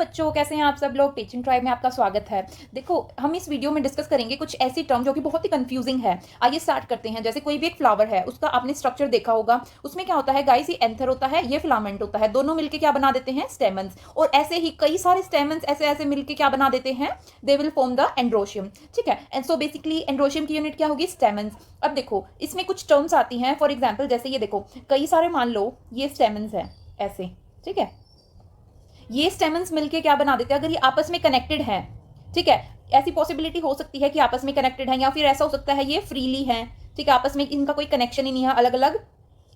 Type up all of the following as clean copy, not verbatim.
बच्चों, कैसे हैं आप सब लोग। टीचिंग ट्राइब में आपका स्वागत है। देखो, हम इस वीडियो में डिस्कस करेंगे कुछ ऐसी टर्म जो कि बहुत ही कंफ्यूजिंग है। आइए स्टार्ट करते हैं। जैसे कोई भी एक फ्लावर है, उसका आपने स्ट्रक्चर देखा होगा। उसमें क्या होता है गाइस, ये एंथर होता है, ये फिलामेंट होता है। दोनों मिलकर क्या बना देते हैं, स्टेमन्स। और ऐसे ही कई सारे स्टेमन्स ऐसे ऐसे मिलकर क्या बना देते हैं, they will form the androecium. ठीक है, एंड सो बेसिकली एंड्रोशियम की यूनिट क्या होगी, स्टेमन्स। अब देखो, इसमें कुछ टर्म्स आती हैं। फॉर एग्जाम्पल जैसे ये देखो, कई सारे मान लो ये स्टेमन्स है ऐसे। ठीक है, ये स्टेमन्स मिलके क्या बना देते हैं, अगर ये आपस में कनेक्टेड हैं। ठीक है, ऐसी पॉसिबिलिटी हो सकती है कि आपस में कनेक्टेड है, या फिर ऐसा हो सकता है ये फ्रीली हैं। ठीक है, आपस में इनका कोई कनेक्शन ही नहीं है, अलग अलग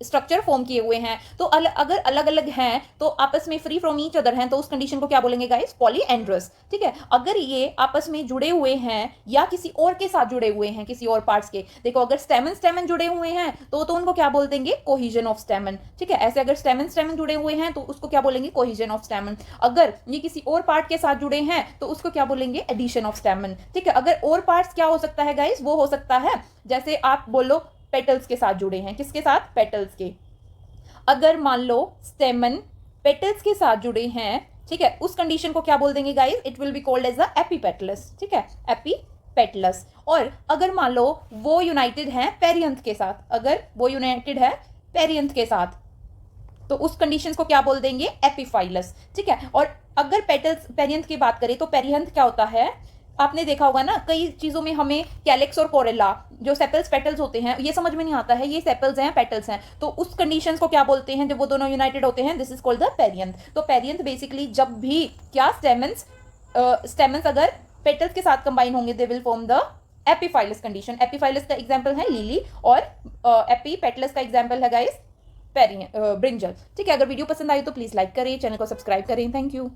स्ट्रक्चर फॉर्म किए हुए हैं। तो अगर अलग अलग हैं तो आपस में फ्री फ्रॉम ईच अदर हैं, तो उस कंडीशन को क्या बोलेंगे गाइस, पॉलीएंड्रस। ठीक है, अगर ये आपस में जुड़े हुए हैं या किसी और के साथ जुड़े हुए हैं, किसी और पार्ट्स के, देखो अगर स्टेमन स्टेमन जुड़े हुए हैं तो उनको क्या बोल देंगे, कोहिजन ऑफ स्टेमन। ठीक है, ऐसे अगर स्टेमन स्टेमन जुड़े हुए हैं तो उसको क्या बोलेंगे, कोहिजन ऑफ स्टेमन। अगर ये किसी और पार्ट के साथ जुड़े हैं तो उसको क्या बोलेंगे, एडिशन ऑफ स्टेमन। ठीक है, अगर और पार्ट्स क्या हो सकता है गाइस, वो हो सकता है जैसे आप बोलो पेटल्स के साथ जुड़े हैं, किसके साथ, पेटल्स के। अगर मान लो स्टेमन पेटल्स के साथ जुड़े हैं, ठीक है, उस कंडीशन को क्या बोल देंगे guys, it will be called as the epipetalous. ठीक है, एपीपेटलस। और अगर मान लो वो यूनाइटेड है पेरियंथ के साथ, अगर वो यूनाइटेड है पेरियंथ के साथ, तो उस कंडीशन को क्या बोल देंगे, एपीफाइलस। ठीक है, और अगर पेटल्स पेरियंथ की बात करें तो पेरियंथ क्या होता है, आपने देखा होगा ना, कई चीजों में हमें कैलिक्स और कोरेला, जो सेपल्स पेटल्स होते हैं, ये समझ में नहीं आता है ये सेपल्स हैं पेटल्स हैं, तो उस कंडीशंस को क्या बोलते हैं, जब वो दोनों यूनाइटेड होते हैं, this is called the perianth. तो पेरियंथ बेसिकली जब भी क्या स्टेमन्स अगर पेटल्स के साथ कंबाइन होंगे, they will form the epiphyllous condition. Epiphyllous का एग्जांपल है लिली, और एपीपेटलस का एग्जांपल है गाइस ब्रिंजल। ठीक है, अगर वीडियो पसंद आई तो प्लीज लाइक करें, चैनल को सब्सक्राइब करें। Thank you.